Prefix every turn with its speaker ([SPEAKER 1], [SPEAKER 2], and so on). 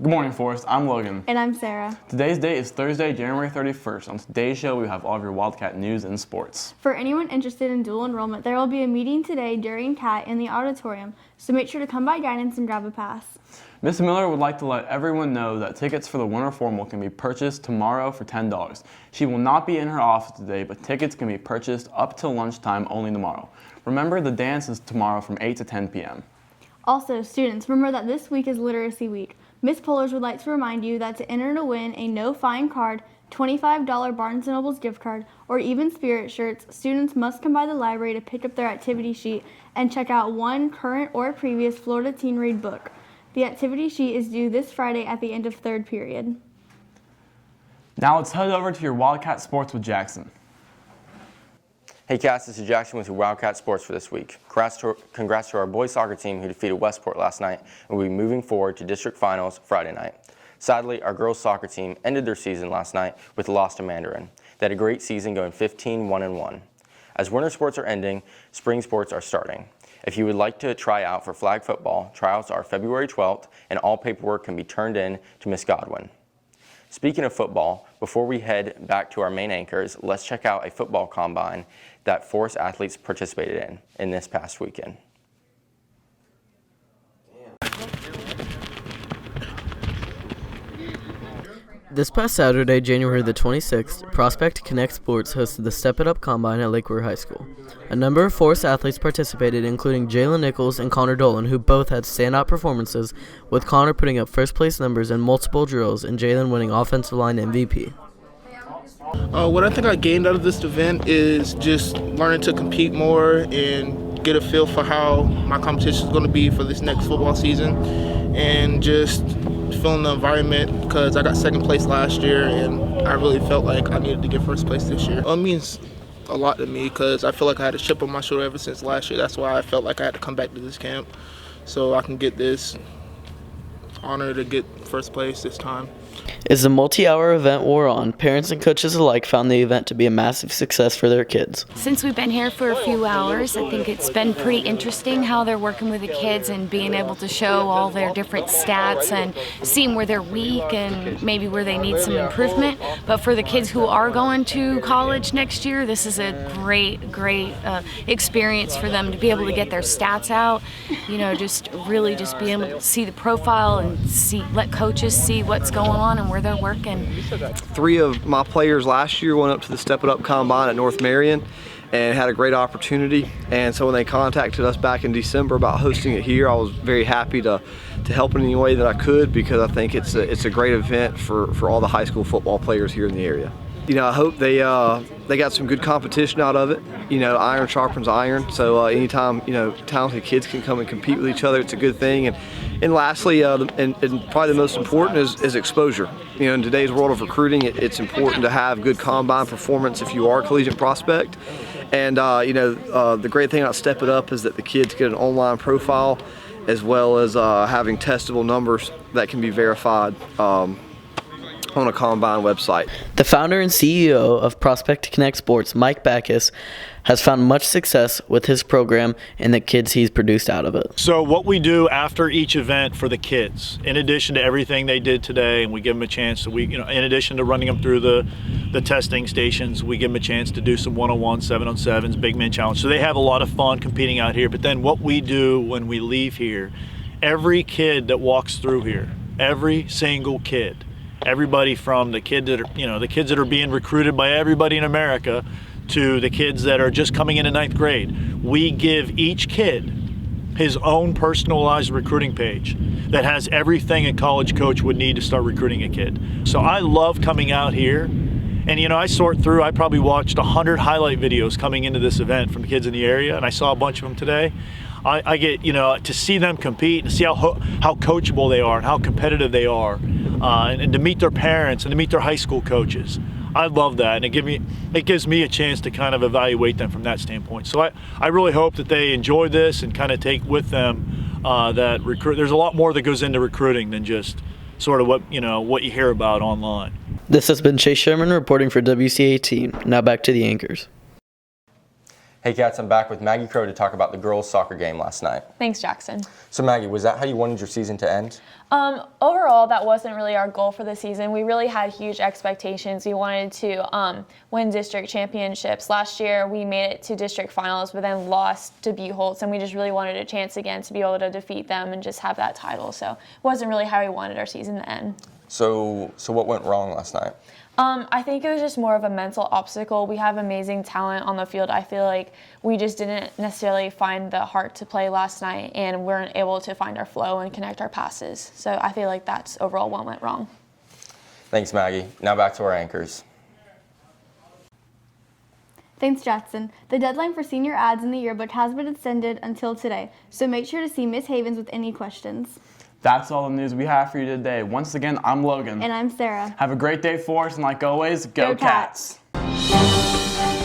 [SPEAKER 1] Good morning, Forrest. I'm Logan.
[SPEAKER 2] And I'm Sarah.
[SPEAKER 1] Today's date is Thursday, January 31st. On today's show, we have all of your WildCat news and sports.
[SPEAKER 2] For anyone interested in dual enrollment, there will be a meeting today during CAT in the auditorium, so make sure to come by guidance and grab a pass.
[SPEAKER 1] Ms. Miller would like to let everyone know that tickets for the winter formal can be purchased tomorrow for $10. She will not be in her office today, but tickets can be purchased up till lunchtime only tomorrow. Remember, the dance is tomorrow from 8 to 10 p.m.
[SPEAKER 2] Also, students, remember that this week is Literacy Week. Ms. Pullers would like to remind you that to enter to win a no-fine card, $25 Barnes & Noble's gift card, or even Spirit shirts, students must come by the library to pick up their activity sheet and check out one current or previous Florida Teen Read book. The activity sheet is due this Friday at the end of third period.
[SPEAKER 1] Now let's head over to your WildCat Sports with Jackson.
[SPEAKER 3] Hey Cass, this is Jackson with your WildCat Sports for this week. Congrats to our boys soccer team who defeated Westport last night and will be moving forward to district finals Friday night. Sadly, our girls soccer team ended their season last night with a loss to Mandarin. They had a great season going 15-1-1. As winter sports are ending, spring sports are starting. If you would like to try out for flag football, tryouts are February 12th and all paperwork can be turned in to Miss Godwin. Speaking of football, before we head back to our main anchors, let's check out a football combine that Forest athletes participated in this past weekend.
[SPEAKER 4] This past Saturday, January the 26th, Prospect Connect Sports hosted the Step It Up Combine at Lake Weir High School. A number of Forest athletes participated, including Jalen Nichols and Connor Dolan, who both had standout performances, with Connor putting up first-place numbers in multiple drills and Jalen winning Offensive Line MVP.
[SPEAKER 5] What I think I gained out of this event is just learning to compete more and get a feel for how my competition is going to be for this next football season, and just feeling the environment because I got second place last year and I really felt like I needed to get first place this year. It means a lot to me because I feel like I had a chip on my shoulder ever since last year. That's why I felt like I had to come back to this camp so I can get this honor to get first place this time.
[SPEAKER 4] As the multi-hour event wore on, parents and coaches alike found the event to be a massive success for their kids.
[SPEAKER 6] Since we've been here for a few hours, I think it's been pretty interesting how they're working with the kids and being able to show all their different stats and seeing where they're weak and maybe where they need some improvement. But for the kids who are going to college next year, this is a great experience for them to be able to get their stats out, just really just be able to see the profile and let coaches see what's going on and where they're working.
[SPEAKER 7] 3 of my players last year went up to the Step It Up Combine at North Marion and had a great opportunity. And so when they contacted us back in December about hosting it here, I was very happy to help in any way that I could because I think it's a great event for all the high school football players here in the area. I hope they got some good competition out of it. Iron sharpens iron. So anytime talented kids can come and compete with each other, it's a good thing. And lastly, and probably the most important is exposure. In today's world of recruiting, it's important to have good combine performance if you are a collegiate prospect. And the great thing about Step It Up is that the kids get an online profile as well as having testable numbers that can be verified on a combine website.
[SPEAKER 4] The founder and CEO of Prospect Connect Sports, Mike Backus, has found much success with his program and the kids he's produced out of it.
[SPEAKER 8] So what we do after each event for the kids, in addition to everything they did today, and we give them a chance to, in addition to running them through the testing stations, we give them a chance to do some 1-on-1, 7-on-7s, big man challenge. So they have a lot of fun competing out here. But then what we do when we leave here, every kid that walks through here, every single kid, everybody from the kids that are being recruited by everybody in America to the kids that are just coming into 9th grade. We give each kid his own personalized recruiting page that has everything a college coach would need to start recruiting a kid. So I love coming out here and I sort through, I probably watched 100 highlight videos coming into this event from the kids in the area, and I saw a bunch of them today. I get, to see them compete and see how coachable they are and how competitive they are, and to meet their parents and to meet their high school coaches. I love that, and it gives me a chance to kind of evaluate them from that standpoint. So I really hope that they enjoy this and kind of take with them that there's a lot more that goes into recruiting than just sort of what you hear about online.
[SPEAKER 4] This has been Chase Sherman reporting for WCAT. Now back to the anchors.
[SPEAKER 3] Hey Cats, I'm back with Maggie Crow to talk about the girls' soccer game last night.
[SPEAKER 9] Thanks, Jackson.
[SPEAKER 3] So Maggie, was that how you wanted your season to end?
[SPEAKER 9] Overall, that wasn't really our goal for the season. We really had huge expectations. We wanted to win district championships. Last year, we made it to district finals, but then lost to Buchholz, and we just really wanted a chance again to be able to defeat them and just have that title. So it wasn't really how we wanted our season to end.
[SPEAKER 3] So what went wrong last night?
[SPEAKER 9] I think it was just more of a mental obstacle. We have amazing talent on the field. I feel like we just didn't necessarily find the heart to play last night and weren't able to find our flow and connect our passes. So I feel like that's overall what went wrong.
[SPEAKER 3] Thanks, Maggie. Now back to our anchors.
[SPEAKER 2] Thanks, Jackson. The deadline for senior ads in the yearbook has been extended until today, so make sure to see Miss Havens with any questions.
[SPEAKER 1] That's all the news we have for you today. Once again, I'm Logan.
[SPEAKER 2] And I'm Sarah.
[SPEAKER 1] Have a great day for us, and like always, go
[SPEAKER 2] Go Cats.
[SPEAKER 1] Cats.